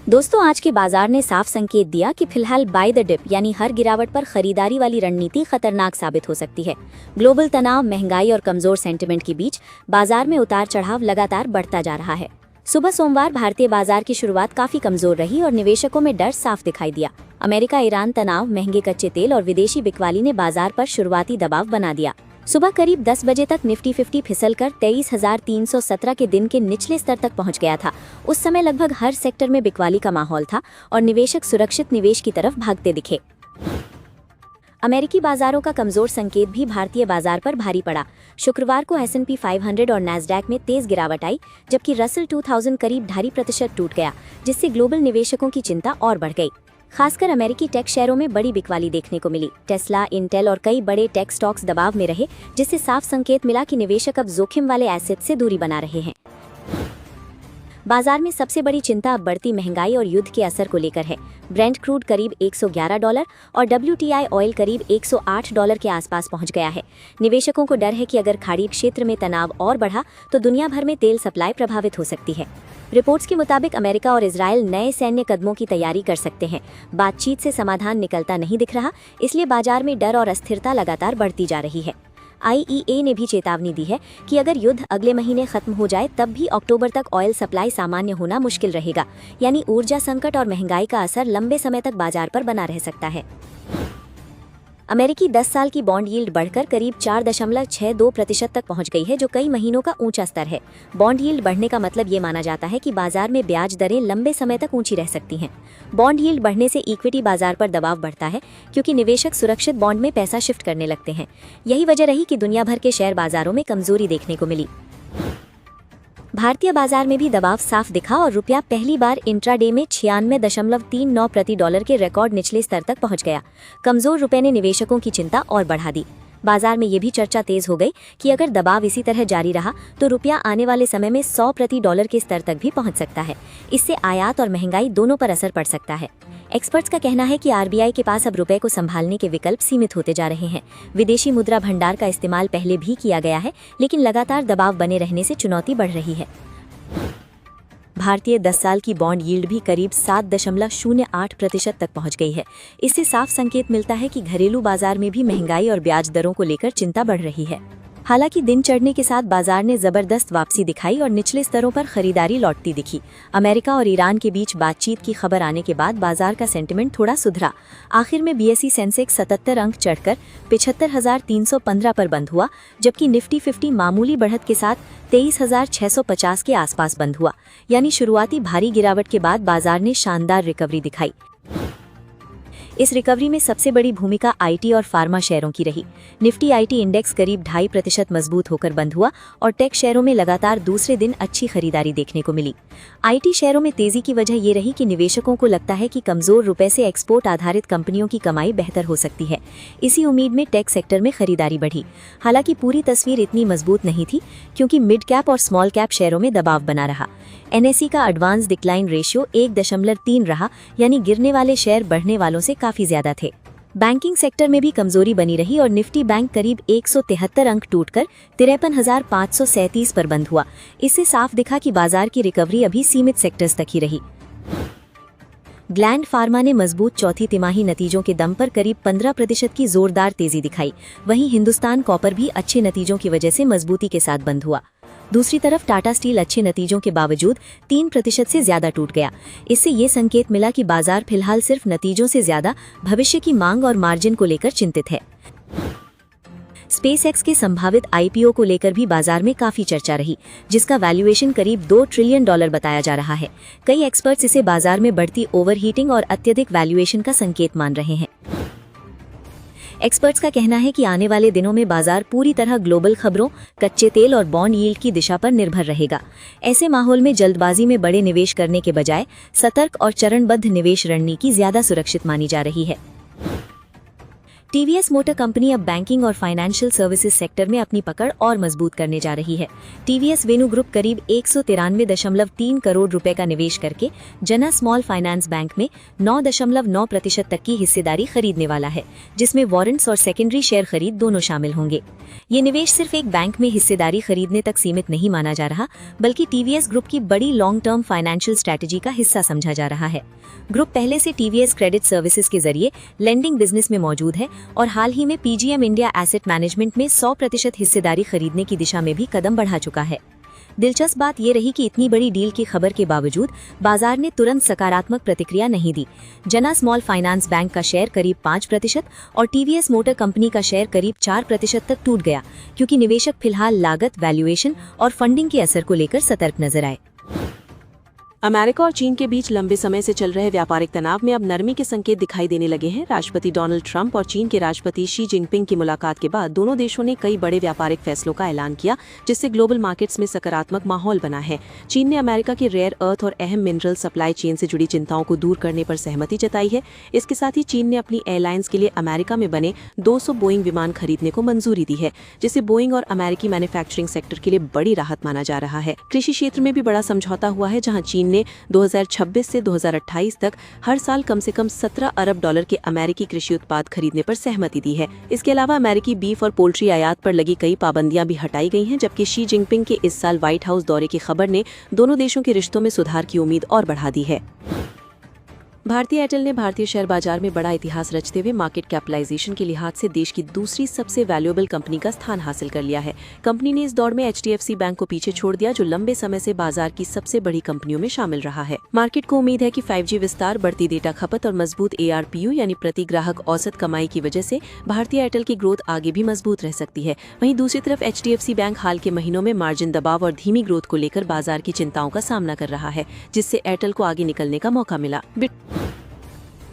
दोस्तों, आज के बाजार ने साफ संकेत दिया कि फिलहाल बाय द डिप यानी हर गिरावट पर खरीदारी वाली रणनीति खतरनाक साबित हो सकती है। ग्लोबल तनाव, महंगाई और कमजोर सेंटिमेंट के बीच बाजार में उतार चढ़ाव लगातार बढ़ता जा रहा है। सुबह सोमवार भारतीय बाजार की शुरुआत काफी कमजोर रही और निवेशकों में डर साफ दिखाई दिया। अमेरिका ईरान तनाव, महंगे कच्चे तेल और विदेशी बिकवाली ने बाजार पर शुरुआती दबाव बना दिया। सुबह करीब 10 बजे तक निफ्टी 50 फिसलकर 23,317 के दिन के निचले स्तर तक पहुंच गया था। उस समय लगभग हर सेक्टर में बिकवाली का माहौल था और निवेशक सुरक्षित निवेश की तरफ भागते दिखे। अमेरिकी बाजारों का कमजोर संकेत भी भारतीय बाजार पर भारी पड़ा। शुक्रवार को S&P 500 और नैस्डैक में तेज गिरावट आई, जबकि रसल 2000 करीब 2.5% टूट गया, जिससे ग्लोबल निवेशकों की चिंता और बढ़ गई। खासकर अमेरिकी टेक शेयरों में बड़ी बिकवाली देखने को मिली। टेस्ला, इंटेल और कई बड़े टेक स्टॉक्स दबाव में रहे, जिससे साफ संकेत मिला कि निवेशक अब जोखिम वाले एसेट से दूरी बना रहे हैं। बाजार में सबसे बड़ी चिंता अब बढ़ती महंगाई और युद्ध के असर को लेकर है। ब्रेंट क्रूड करीब $111 और WTI ऑयल करीब $108 के आसपास पहुंच गया है। निवेशकों को डर है कि अगर खाड़ी क्षेत्र में तनाव और बढ़ा तो दुनिया भर में तेल सप्लाई प्रभावित हो सकती है। रिपोर्ट्स के मुताबिक अमेरिका और इजरायल नए सैन्य कदमों की तैयारी कर सकते हैं। बातचीत से समाधान निकलता नहीं दिख रहा, इसलिए बाजार में डर और अस्थिरता लगातार बढ़ती जा रही है। IEA ने भी चेतावनी दी है कि अगर युद्ध अगले महीने खत्म हो जाए तब भी अक्टूबर तक ऑयल सप्लाई सामान्य होना मुश्किल रहेगा, यानी ऊर्जा संकट और महंगाई का असर लंबे समय तक बाजार पर बना रह सकता है। अमेरिकी 10 साल की बॉन्ड यील्ड बढ़कर करीब 4.62% तक पहुंच गई है, जो कई महीनों का ऊंचा स्तर है। बॉन्ड यील्ड बढ़ने का मतलब ये माना जाता है कि बाजार में ब्याज दरें लंबे समय तक ऊंची रह सकती हैं। बॉन्ड यील्ड बढ़ने से इक्विटी बाजार पर दबाव बढ़ता है, क्योंकि निवेशक सुरक्षित बॉन्ड में पैसा शिफ्ट करने लगते हैं। यही वजह रही कि दुनिया भर के शेयर बाजारों में कमजोरी देखने को मिली। भारतीय बाजार में भी दबाव साफ दिखा और रुपया पहली बार इंट्राडे में 96.39 प्रति डॉलर के रिकॉर्ड निचले स्तर तक पहुंच गया। कमजोर रुपए ने निवेशकों की चिंता और बढ़ा दी। बाजार में ये भी चर्चा तेज हो गई कि अगर दबाव इसी तरह जारी रहा तो रुपया आने वाले समय में 100 प्रति डॉलर के स्तर तक भी पहुंच सकता है। इससे आयात और महंगाई दोनों पर असर पड़ सकता है। एक्सपर्ट्स का कहना है कि RBI के पास अब रुपए को संभालने के विकल्प सीमित होते जा रहे हैं। विदेशी मुद्रा भंडार का इस्तेमाल पहले भी किया गया है, लेकिन लगातार दबाव बने रहने से चुनौती बढ़ रही है। भारतीय 10 साल की बॉन्ड यील्ड भी करीब 7.08% तक पहुंच गई है। इससे साफ संकेत मिलता है कि घरेलू बाजार में भी महंगाई और ब्याज दरों को लेकर चिंता बढ़ रही है। हालांकि दिन चढ़ने के साथ बाजार ने जबरदस्त वापसी दिखाई और निचले स्तरों पर खरीदारी लौटती दिखी। अमेरिका और ईरान के बीच बातचीत की खबर आने के बाद बाजार का सेंटिमेंट थोड़ा सुधरा। आखिर में BSE सेंसेक्स 77 अंक चढ़कर 75,315 पर बंद हुआ, जबकि निफ्टी 50 मामूली बढ़त के साथ 23,650 के आसपास बंद हुआ। यानी शुरुआती भारी गिरावट के बाद बाजार ने शानदार रिकवरी दिखाई। इस रिकवरी में सबसे बड़ी भूमिका IT और फार्मा शेयरों की रही। निफ्टी IT इंडेक्स करीब 2.5% मजबूत होकर बंद हुआ और टेक शेयरों में लगातार दूसरे दिन अच्छी खरीदारी देखने को मिली। IT शेयरों में तेजी की वजह ये रही कि निवेशकों को लगता है कि कमजोर रुपए से एक्सपोर्ट आधारित कंपनियों की कमाई बेहतर हो सकती है। इसी उम्मीद में टेक सेक्टर में खरीदारी बढ़ी। हालांकि पूरी तस्वीर इतनी मजबूत नहीं थी, क्योंकि मिड कैप और स्मॉल कैप शेयरों में दबाव बना रहा। NSE का एडवांस डिक्लाइन रेशियो 1.3 रहा, यानी गिरने वाले शेयर बढ़ने वालों से काफी ज्यादा थे। बैंकिंग सेक्टर में भी कमजोरी बनी रही और निफ्टी बैंक करीब 173 अंक टूटकर 53,537 पर बंद हुआ। इससे साफ दिखा कि बाजार की रिकवरी अभी सीमित सेक्टर्स तक ही रही। ग्लैंड फार्मा ने मजबूत चौथी तिमाही नतीजों के दम पर करीब 15% की जोरदार तेजी दिखाई। वहीं हिंदुस्तान कॉपर भी अच्छे नतीजों की वजह से मजबूती के साथ बंद हुआ। दूसरी तरफ टाटा स्टील अच्छे नतीजों के बावजूद 3% से ज्यादा टूट गया। इससे ये संकेत मिला कि बाजार फिलहाल सिर्फ नतीजों से ज्यादा भविष्य की मांग और मार्जिन को लेकर चिंतित है। SpaceX के संभावित IPO को लेकर भी बाजार में काफी चर्चा रही, जिसका वैल्यूएशन करीब $2 ट्रिलियन बताया जा रहा है। कई एक्सपर्ट्स इसे बाजार में बढ़ती ओवरहीटिंग और अत्यधिक वैल्यूएशन का संकेत मान रहे हैं। एक्सपर्ट्स का कहना है कि आने वाले दिनों में बाजार पूरी तरह ग्लोबल खबरों, कच्चे तेल और बॉन्ड यील्ड की दिशा पर निर्भर रहेगा। ऐसे माहौल में जल्दबाजी में बड़े निवेश करने के बजाय सतर्क और चरणबद्ध निवेश रणनीति ज्यादा सुरक्षित मानी जा रही है। टीवीएस मोटर कंपनी अब बैंकिंग और फाइनेंशियल सर्विसेज सेक्टर में अपनी पकड़ और मजबूत करने जा रही है। टीवीएस वेनु ग्रुप करीब 193.3 करोड़ रुपए का निवेश करके जना स्मॉल फाइनेंस बैंक में 9.9% तक की हिस्सेदारी खरीदने वाला है, जिसमें वारंट्स और सेकेंडरी शेयर खरीद दोनों शामिल होंगे। ये निवेश सिर्फ एक बैंक में हिस्सेदारी खरीदने तक सीमित नहीं माना जा रहा, बल्कि टीवीएस ग्रुप की बड़ी लॉन्ग टर्म फाइनेंशियल स्ट्रैटेजी का हिस्सा समझा जा रहा है। ग्रुप पहले से टीवीएस क्रेडिट सर्विसेज के जरिए लेंडिंग बिजनेस में मौजूद है और हाल ही में पीजीएम इंडिया एसेट मैनेजमेंट में 100% हिस्सेदारी खरीदने की दिशा में भी कदम बढ़ा चुका है। दिलचस्प बात ये रही कि इतनी बड़ी डील की खबर के बावजूद बाजार ने तुरंत सकारात्मक प्रतिक्रिया नहीं दी। जना स्मॉल फाइनेंस बैंक का शेयर करीब 5% और टीवीएस मोटर कंपनी का शेयर करीब 4% तक टूट गया, क्योंकि निवेशक फिलहाल लागत, वैल्यूएशन और फंडिंग के असर को लेकर सतर्क नजर आए। अमेरिका और चीन के बीच लंबे समय से चल रहे व्यापारिक तनाव में अब नरमी के संकेत दिखाई देने लगे हैं। राष्ट्रपति डोनाल्ड ट्रंप और चीन के राष्ट्रपति शी जिनपिंग की मुलाकात के बाद दोनों देशों ने कई बड़े व्यापारिक फैसलों का ऐलान किया, जिससे ग्लोबल मार्केट्स में सकारात्मक माहौल बना है। चीन ने अमेरिका की रेयर अर्थ और अहम मिनरल सप्लाई चेन से जुड़ी चिंताओं को दूर करने पर सहमति जताई है। इसके साथ ही चीन ने अपनी एयरलाइंस के लिए अमेरिका में बने 200 बोइंग विमान खरीदने को मंजूरी दी है, जिसे बोइंग और अमेरिकी मैन्युफैक्चरिंग सेक्टर के लिए बड़ी राहत माना जा रहा है। कृषि क्षेत्र में भी बड़ा समझौता हुआ है, जहाँ चीन ने 2026 से 2028 तक हर साल कम से कम $17 अरब के अमेरिकी कृषि उत्पाद खरीदने पर सहमति दी है। इसके अलावा अमेरिकी बीफ और पोल्ट्री आयात पर लगी कई पाबंदियां भी हटाई गई हैं, जबकि शी जिनपिंग के इस साल व्हाइट हाउस दौरे की खबर ने दोनों देशों के रिश्तों में सुधार की उम्मीद और बढ़ा दी है। भारतीय एयरटेल ने भारतीय शेयर बाजार में बड़ा इतिहास रचते हुए मार्केट कैपिटलाइजेशन के लिहाज से देश की दूसरी सबसे वैल्यूएबल कंपनी का स्थान हासिल कर लिया है। कंपनी ने इस दौड़ में एचडीएफसी बैंक को पीछे छोड़ दिया, जो लंबे समय से बाजार की सबसे बड़ी कंपनियों में शामिल रहा है। मार्केट को उम्मीद है कि 5G विस्तार, बढ़ती डेटा खपत और मजबूत ARPU यानी प्रति ग्राहक औसत कमाई की वजह से भारतीय एयरटेल की ग्रोथ आगे भी मजबूत रह सकती है। वहीं दूसरी तरफ एचडीएफसी बैंक हाल के महीनों में मार्जिन दबाव और धीमी ग्रोथ को लेकर बाजार की चिंताओं का सामना कर रहा है, जिससे एयरटेल को आगे निकलने का मौका मिला।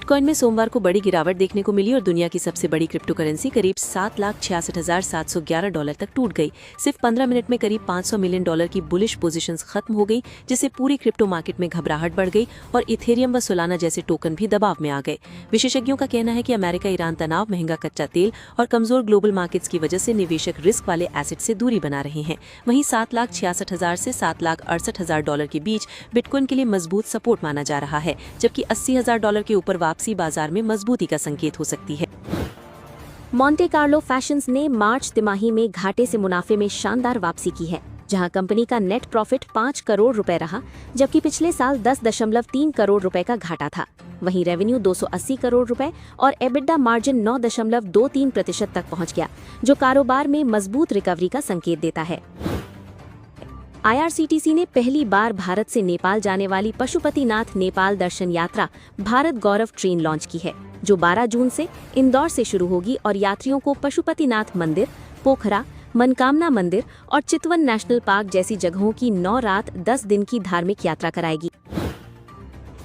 बिटकॉइन में सोमवार को बड़ी गिरावट देखने को मिली और दुनिया की सबसे बड़ी क्रिप्टो करेंसी करीब $7,66,711 तक टूट गई। सिर्फ 15 मिनट में करीब $500 मिलियन की बुलिश पोजीशंस खत्म हो गई, जिससे पूरी क्रिप्टो मार्केट में घबराहट बढ़ गई और इथेरियम व सोलाना जैसे टोकन भी दबाव में आ गए। विशेषज्ञों का कहना है कि अमेरिका ईरान तनाव, महंगा कच्चा तेल और कमजोर ग्लोबल मार्केट्स की वजह से निवेशक रिस्क वाले एसेट से दूरी बना रहे हैं। वहीं $7,66,000 से $7,68,000 के बीच बिटकॉइन के लिए मजबूत सपोर्ट माना जा रहा है, जबकि $80,000 के ऊपर वापसी बाजार में मजबूती का संकेत हो सकती है। मॉन्टे कार्लो फैशंस ने मार्च तिमाही में घाटे से मुनाफे में शानदार वापसी की है, जहां कंपनी का नेट प्रॉफिट 5 करोड़ रुपए रहा, जबकि पिछले साल 10.3 करोड़ रुपए का घाटा था। वहीं रेवेन्यू 280 करोड़ रुपए और एबिडा मार्जिन 9.23% तक पहुंच गया, जो कारोबार में मजबूत रिकवरी का संकेत देता है। IRCTC ने पहली बार भारत से नेपाल जाने वाली पशुपतिनाथ नेपाल दर्शन यात्रा भारत गौरव ट्रेन लॉन्च की है, जो 12 जून से इंदौर से शुरू होगी और यात्रियों को पशुपतिनाथ मंदिर, पोखरा, मनकामना मंदिर और चितवन नेशनल पार्क जैसी जगहों की 9 रात 10 दिन की धार्मिक यात्रा कराएगी।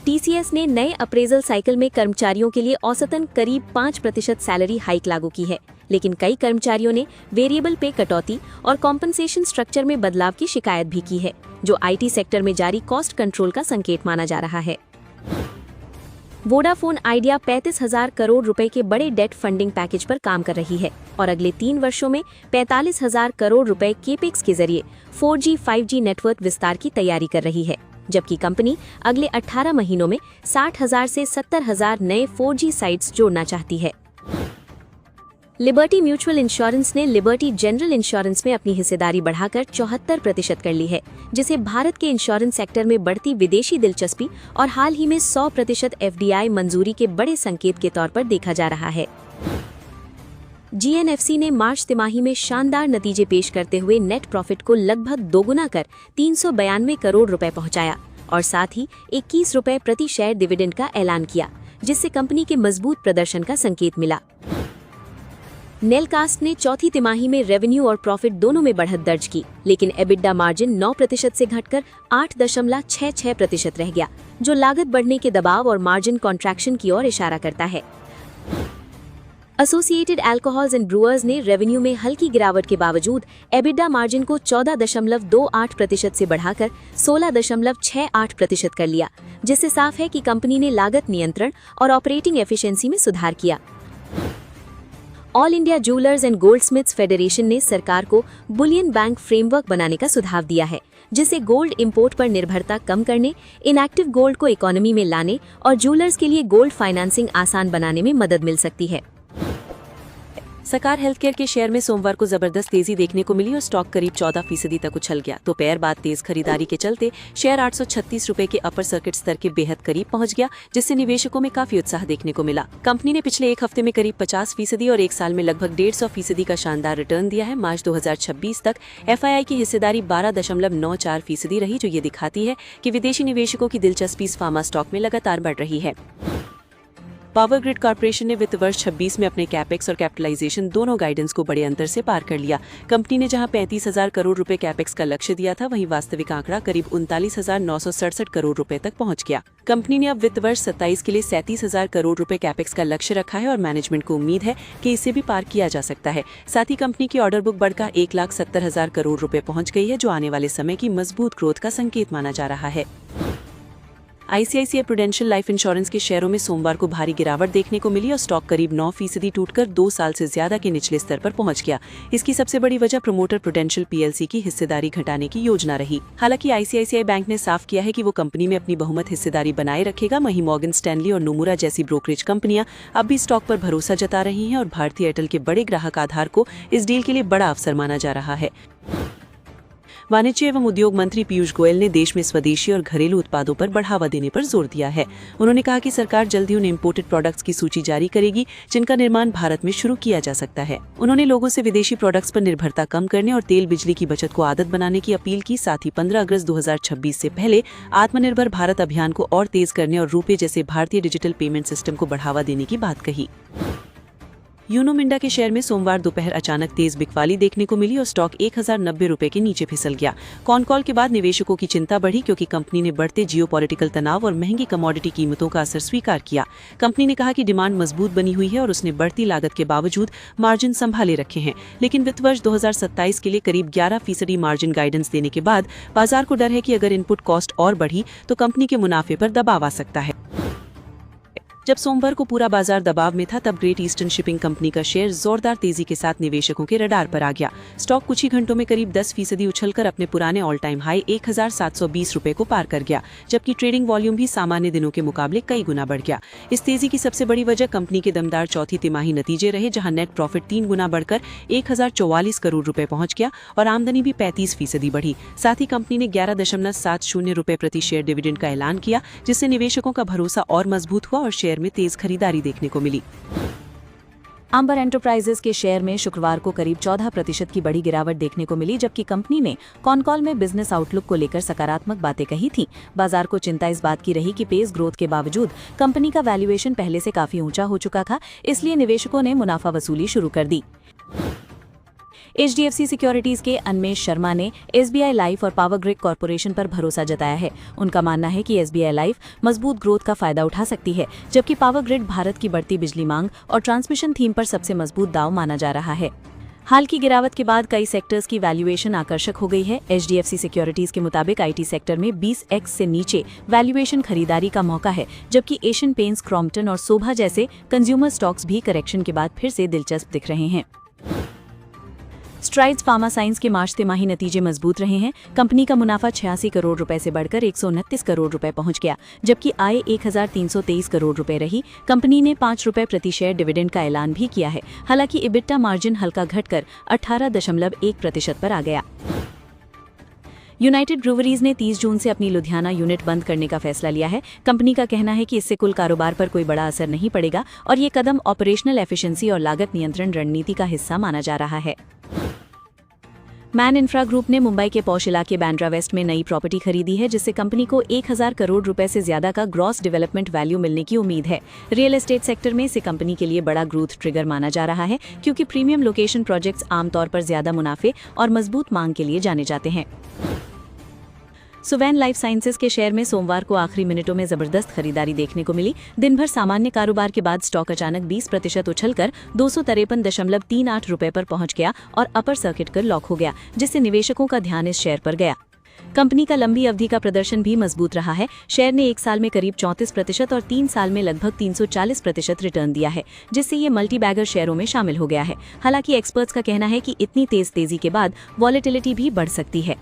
TCS ने नए अप्रेजल साइकिल में कर्मचारियों के लिए औसतन करीब 5% सैलरी हाइक लागू की है, लेकिन कई कर्मचारियों ने वेरिएबल पे कटौती और कॉम्पनसेशन स्ट्रक्चर में बदलाव की शिकायत भी की है, जो IT सेक्टर में जारी कॉस्ट कंट्रोल का संकेत माना जा रहा है। वोडाफोन आइडिया 35,000 करोड़ रुपए के बड़े डेट फंडिंग पैकेज पर काम कर रही है और अगले 3 वर्षों में 45,000 करोड़ रुपए केपेक्स के जरिए 4G 5G नेटवर्क विस्तार की तैयारी कर रही है, जबकि कंपनी अगले 18 महीनों में 60,000 से 70,000 नए 4G साइट्स जोड़ना चाहती है। लिबर्टी म्यूचुअल इंश्योरेंस ने लिबर्टी जनरल इंश्योरेंस में अपनी हिस्सेदारी बढ़ाकर 74% कर ली है, जिसे भारत के इंश्योरेंस सेक्टर में बढ़ती विदेशी दिलचस्पी और हाल ही में 100% FDI मंजूरी के बड़े संकेत के तौर पर देखा जा रहा है। GNFC ने मार्च तिमाही में शानदार नतीजे पेश करते हुए नेट प्रॉफिट को लगभग दोगुना कर 392 करोड़ रुपए पहुंचाया और साथ ही 21 रुपए प्रति शेयर डिविडेंड का ऐलान किया, जिससे कंपनी के मजबूत प्रदर्शन का संकेत मिला। नेलकास्ट ने चौथी तिमाही में रेवेन्यू और प्रॉफिट दोनों में बढ़त दर्ज की, लेकिन एबिडा मार्जिन 9% से घटकर 8.66% रह गया, जो लागत बढ़ने के दबाव और मार्जिन कॉन्ट्रैक्शन की ओर इशारा करता है। एसोसिएटेड अल्कोहल्स एंड ब्रूअर्स ने रेवेन्यू में हल्की गिरावट के बावजूद एबिडा मार्जिन को 14.28% से बढ़ाकर 16.68% कर लिया, जिससे साफ है कि कंपनी ने लागत नियंत्रण और ऑपरेटिंग एफिशिएंसी में सुधार किया। All India jewellers and goldsmiths federation ने सरकार को बुलियन बैंक फ्रेमवर्क बनाने का सुझाव दिया है, जिससे गोल्ड इंपोर्ट पर निर्भरता कम करने, इनएक्टिव गोल्ड को इकोनॉमी में लाने और जूलर्स के लिए गोल्ड फाइनेंसिंग आसान बनाने में मदद मिल सकती है। सकार हेल्थकेयर के शेयर में सोमवार को जबरदस्त तेजी देखने को मिली और स्टॉक करीब 14% तक उछल गया। दोपहर बाद तेज खरीदारी के चलते शेयर 836 रुपए के अपर सर्किट स्तर के बेहद करीब पहुंच गया, जिससे निवेशकों में काफी उत्साह देखने को मिला। कंपनी ने पिछले एक हफ्ते में करीब 50% और एक साल में लगभग 150% का शानदार रिटर्न दिया है। मार्च 2026 तक FII की हिस्सेदारी 12.94% रही, जो ये दिखाती है कि विदेशी निवेशकों की दिलचस्पी इस फार्मा स्टॉक में लगातार बढ़ रही है। पावर ग्रिड कॉर्पोरेशन ने वित्त वर्ष 26 में अपने कैपेक्स और कैपिटलाइजेशन दोनों गाइडेंस को बड़े अंतर से पार कर लिया। कंपनी ने जहां 35,000 करोड़ रुपए कैपेक्स का लक्ष्य दिया था, वहीं वास्तविक आंकड़ा करीब 39,967 करोड़ रुपए तक पहुंच गया। कंपनी ने अब वित्त वर्ष 27 के लिए 37,000 करोड़ रुपए कैपेक्स का लक्ष्य रखा है और मैनेजमेंट को उम्मीद है कि इसे भी पार किया जा सकता है। साथ ही कंपनी की ऑर्डर बुक बढ़कर 1,70,000 करोड़ रुपए पहुंच गई है, जो आने वाले समय की मजबूत ग्रोथ का संकेत माना जा रहा है। ICICI प्रूडेंशियल लाइफ इंश्योरेंस के शेयरों में सोमवार को भारी गिरावट देखने को मिली और स्टॉक करीब 9% टूटकर 2 साल से ज्यादा के निचले स्तर पर पहुंच गया। इसकी सबसे बड़ी वजह प्रोमोटर प्रूडेंशियल PLC की हिस्सेदारी घटाने की योजना रही। हालांकि ICICI बैंक ने साफ किया है कि वो कंपनी में अपनी बहुमत हिस्सेदारी बनाए रखेगा। वहीं मॉर्गन स्टैनली और नोमुरा जैसी ब्रोकरेज कंपनियां अब भी स्टॉक पर भरोसा जता रही हैं और भारतीय एयरटेल के बड़े ग्राहक आधार को इस डील के लिए बड़ा अवसर माना जा रहा है। वाणिज्य एवं उद्योग मंत्री पीयूष गोयल ने देश में स्वदेशी और घरेलू उत्पादों पर बढ़ावा देने पर जोर दिया है। उन्होंने कहा कि सरकार जल्द ही उन इम्पोर्टेड प्रोडक्ट्स की सूची जारी करेगी जिनका निर्माण भारत में शुरू किया जा सकता है। उन्होंने लोगों से विदेशी प्रोडक्ट्स पर निर्भरता कम करने और तेल बिजली की बचत को आदत बनाने की अपील की। साथ ही 15 अगस्त 2026 से पहले आत्मनिर्भर भारत अभियान को और तेज करने और रुपे जैसे भारतीय डिजिटल पेमेंट सिस्टम को बढ़ावा देने की बात कही। यूनो मिंडा के शेयर में सोमवार दोपहर अचानक तेज बिकवाली देखने को मिली और स्टॉक 1,090 रुपए के नीचे फिसल गया। कॉल के बाद निवेशकों की चिंता बढ़ी, क्योंकि कंपनी ने बढ़ते जियोपॉलिटिकल तनाव और महंगी कमोडिटी कीमतों का असर स्वीकार किया। कंपनी ने कहा कि डिमांड मजबूत बनी हुई है और उसने बढ़ती लागत के बावजूद मार्जिन संभाले रखे हैं। लेकिन वित्त वर्ष 2027 के लिए करीब 11% मार्जिन गाइडेंस देने के बाद बाजार को डर है कि अगर इनपुट कॉस्ट और बढ़ी तो कंपनी के मुनाफे पर दबाव आ सकता है। जब सोमवार को पूरा बाजार दबाव में था, तब ग्रेट ईस्टर्न शिपिंग कंपनी का शेयर जोरदार तेजी के साथ निवेशकों के रडार पर आ गया। स्टॉक कुछ ही घंटों में करीब 10% उछलकर अपने पुराने ऑल टाइम हाई 1,720 रुपए को पार कर गया, जबकि ट्रेडिंग वॉल्यूम भी सामान्य दिनों के मुकाबले कई गुना बढ़ गया। इस तेजी की सबसे बड़ी वजह कंपनी के दमदार चौथी तिमाही नतीजे रहे, जहां नेट प्रॉफिट 3 गुना बढ़कर 1,044 करोड़ रुपए पहुंच गया और आमदनी भी 35% बढ़ी। साथ ही कंपनी ने 11.70 रुपए प्रति शेयर डिविडेंड का ऐलान किया, जिससे निवेशकों का भरोसा और मजबूत हुआ और शेयर में तेज खरीदारी देखने को मिली। अंबर एंटरप्राइजेज के शेयर में शुक्रवार को करीब 14% की बड़ी गिरावट देखने को मिली, जबकि कंपनी ने कॉल में बिजनेस आउटलुक को लेकर सकारात्मक बातें कही थी। बाजार को चिंता इस बात की रही कि पेस ग्रोथ के बावजूद कंपनी का वैल्यूएशन पहले से काफी ऊंचा हो चुका था, इसलिए निवेशकों ने मुनाफा वसूली शुरू कर दी। HDFC सिक्योरिटीज के अन्मेश शर्मा ने SBI लाइफ और पावर ग्रिड कॉर्पोरेशन पर भरोसा जताया है। उनका मानना है कि SBI लाइफ मजबूत ग्रोथ का फायदा उठा सकती है, जबकि पावर ग्रिड भारत की बढ़ती बिजली मांग और ट्रांसमिशन थीम पर सबसे मजबूत दांव माना जा रहा है। हाल की गिरावट के बाद कई सेक्टर्स की वैल्यूएशन आकर्षक हो गई है। HDFC सिक्योरिटीज के मुताबिक IT सेक्टर में 20x से नीचे वैल्यूएशन खरीदारी का मौका है, जबकि एशियन पेंट्स, क्रॉम्पटन और सोभा जैसे कंज्यूमर स्टॉक्स भी करेक्शन के बाद फिर से दिलचस्प दिख रहे हैं। स्ट्राइड्स फार्मा साइंस के मार्च तिमाही नतीजे मजबूत रहे हैं। कंपनी का मुनाफा 86 करोड़ रुपए से बढ़कर 129 करोड़ रुपए पहुंच गया, जबकि आय 1,323 करोड़ रुपए रही। कंपनी ने 5 रुपए प्रति शेयर डिविडेंड का ऐलान भी किया है। हालांकि इबिट्टा मार्जिन हल्का घटकर 18.1% पर आ गया। यूनाइटेड ब्रूवरीज ने 30 जून से अपनी लुधियाना यूनिट बंद करने का फैसला लिया है। कंपनी का कहना है कि इससे कुल कारोबार पर कोई बड़ा असर नहीं पड़ेगा और ये कदम ऑपरेशनल एफिशिएंसी और लागत नियंत्रण रणनीति का हिस्सा माना जा रहा है। मैन इंफ्रा ग्रुप ने मुंबई के पॉश इलाके बांद्रा वेस्ट में नई प्रॉपर्टी खरीदी है, जिससे कंपनी को 1,000 करोड़ रुपए से ज्यादा का ग्रॉस डेवलपमेंट वैल्यू मिलने की उम्मीद है। रियल एस्टेट सेक्टर में इसे कंपनी के लिए बड़ा ग्रोथ ट्रिगर माना जा रहा है, क्योंकि प्रीमियम लोकेशन प्रोजेक्ट्स आमतौर पर ज्यादा मुनाफे और मजबूत मांग के लिए जाने जाते हैं। सुवेन लाइफ साइंसेज के शेयर में सोमवार को आखिरी मिनटों में जबरदस्त खरीदारी देखने को मिली। दिन भर सामान्य कारोबार के बाद स्टॉक अचानक 20% उछलकर 253.38 रुपए पर पहुंच गया और अपर सर्किट कर लॉक हो गया, जिससे निवेशकों का ध्यान इस शेयर पर गया। कंपनी का लंबी अवधि का प्रदर्शन भी मजबूत रहा है। शेयर ने 1 साल में करीब 34% और 3 साल में लगभग 340% रिटर्न दिया है, जिससे ये मल्टी बैगर शेयरों में शामिल हो गया है। हालांकि एक्सपर्ट्स का कहना है कि इतनी तेजी के बाद वॉलेटिलिटी भी बढ़ सकती है।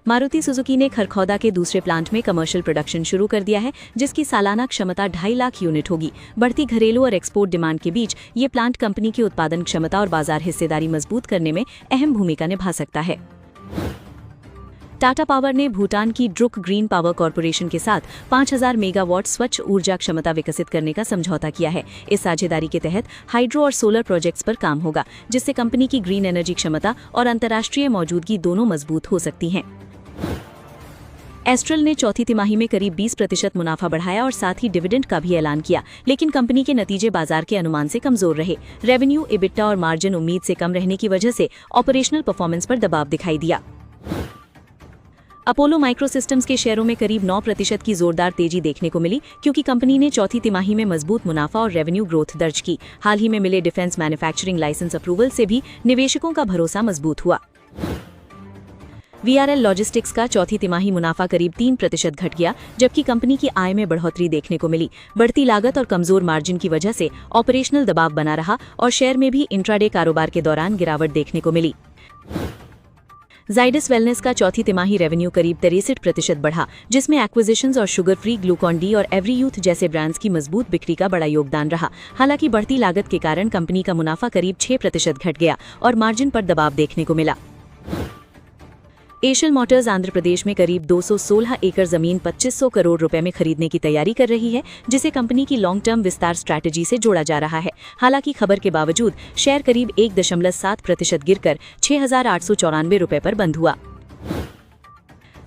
मारुति सुजुकी ने खरखौदा के दूसरे प्लांट में कमर्शियल प्रोडक्शन शुरू कर दिया है, जिसकी सालाना क्षमता 2.5 लाख यूनिट होगी। बढ़ती घरेलू और एक्सपोर्ट डिमांड के बीच ये प्लांट कंपनी की उत्पादन क्षमता और बाजार हिस्सेदारी मजबूत करने में अहम भूमिका निभा सकता है। टाटा पावर ने भूटान की ड्रुक ग्रीन पावर कॉरपोरेशन के साथ 5000 मेगावाट स्वच्छ ऊर्जा क्षमता विकसित करने का समझौता किया है। इस साझेदारी के तहत हाइड्रो और सोलर प्रोजेक्ट्स पर काम होगा, जिससे कंपनी की ग्रीन एनर्जी क्षमता और अंतर्राष्ट्रीय मौजूदगी दोनों मजबूत हो सकती हैं। एस्ट्रल ने चौथी तिमाही में करीब 20% मुनाफा बढ़ाया और साथ ही डिविडेंड का भी ऐलान किया, लेकिन कंपनी के नतीजे बाजार के अनुमान से कमजोर रहे। रेवेन्यू, एबिटा और मार्जिन उम्मीद से कम रहने की वजह से ऑपरेशनल परफॉर्मेंस पर दबाव दिखाई दिया। अपोलो माइक्रोसिस्टम्स के शेयरों में करीब 9% की जोरदार तेजी देखने को मिली, क्योंकि कंपनी ने चौथी तिमाही में मजबूत मुनाफा और रेवेन्यू ग्रोथ दर्ज की। हाल ही में मिले डिफेंस मैन्युफैक्चरिंग लाइसेंस अप्रूवल से भी निवेशकों का भरोसा मजबूत हुआ। VRL लॉजिस्टिक्स का चौथी तिमाही मुनाफा करीब 3% घट गया, जबकि कंपनी की आय में बढ़ोतरी देखने को मिली। बढ़ती लागत और कमजोर मार्जिन की वजह से ऑपरेशनल दबाव बना रहा और शेयर में भी इंट्राडे कारोबार के दौरान गिरावट देखने को मिली। जाइडस वेलनेस का चौथी तिमाही रेवेन्यू करीब 63% बढ़ा, जिसमें एक्विजिशंस और शुगर फ्री, ग्लूकॉन डी और एवरी यूथ जैसे ब्रांड्स की मजबूत बिक्री का बड़ा योगदान रहा। हालांकि बढ़ती लागत के कारण कंपनी का मुनाफा करीब 6% घट गया और मार्जिन पर दबाव देखने को मिला। एशियल मोटर्स आंध्र प्रदेश में करीब 216 एकड़ जमीन 2500 करोड़ रुपए में खरीदने की तैयारी कर रही है, जिसे कंपनी की लॉन्ग टर्म विस्तार स्ट्रैटेजी से जोड़ा जा रहा है। हालांकि खबर के बावजूद शेयर करीब 1.7% गिरकर 6,894 रुपए पर बंद हुआ।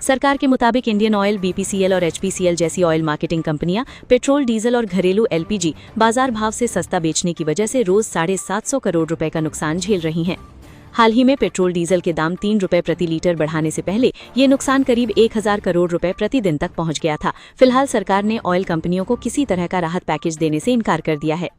सरकार के मुताबिक इंडियन ऑयल, BPCL और HPCL जैसी ऑयल मार्केटिंग कंपनियां पेट्रोल, डीजल और घरेलू LPG बाजार भाव से सस्ता बेचने की वजह से रोज 750 करोड़ रुपए का नुकसान झेल रही हैं। हाल ही में पेट्रोल डीजल के दाम 3 रुपए प्रति लीटर बढ़ाने से पहले ये नुकसान करीब 1000 करोड़ रुपए प्रतिदिन तक पहुंच गया था। फिलहाल सरकार ने ऑयल कंपनियों को किसी तरह का राहत पैकेज देने से इनकार कर दिया है।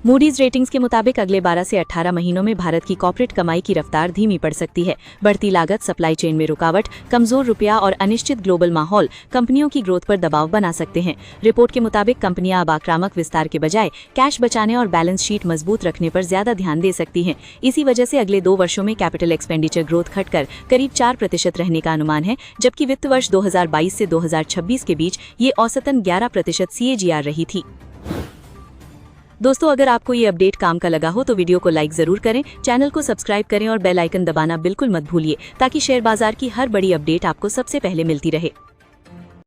मूडीज रेटिंग्स के मुताबिक अगले 12 से 18 महीनों में भारत की कॉर्पोरेट कमाई की रफ्तार धीमी पड़ सकती है। बढ़ती लागत, सप्लाई चेन में रुकावट, कमजोर रुपया और अनिश्चित ग्लोबल माहौल कंपनियों की ग्रोथ पर दबाव बना सकते हैं। रिपोर्ट के मुताबिक कंपनियां अब आक्रामक विस्तार के बजाय कैश बचाने और बैलेंस शीट मजबूत रखने पर ज्यादा ध्यान दे सकती हैं। इसी वजह से अगले 2 वर्षों में कैपिटल एक्सपेंडिचर ग्रोथ घटकर करीब 4% रहने का अनुमान है, जबकि वित्त वर्ष 2022 से 2026 के बीच ये औसतन 11% CAGR रही थी। दोस्तों, अगर आपको ये अपडेट काम का लगा हो तो वीडियो को लाइक जरूर करें, चैनल को सब्सक्राइब करें और बेल आइकन दबाना बिल्कुल मत भूलिए, ताकि शेयर बाजार की हर बड़ी अपडेट आपको सबसे पहले मिलती रहे।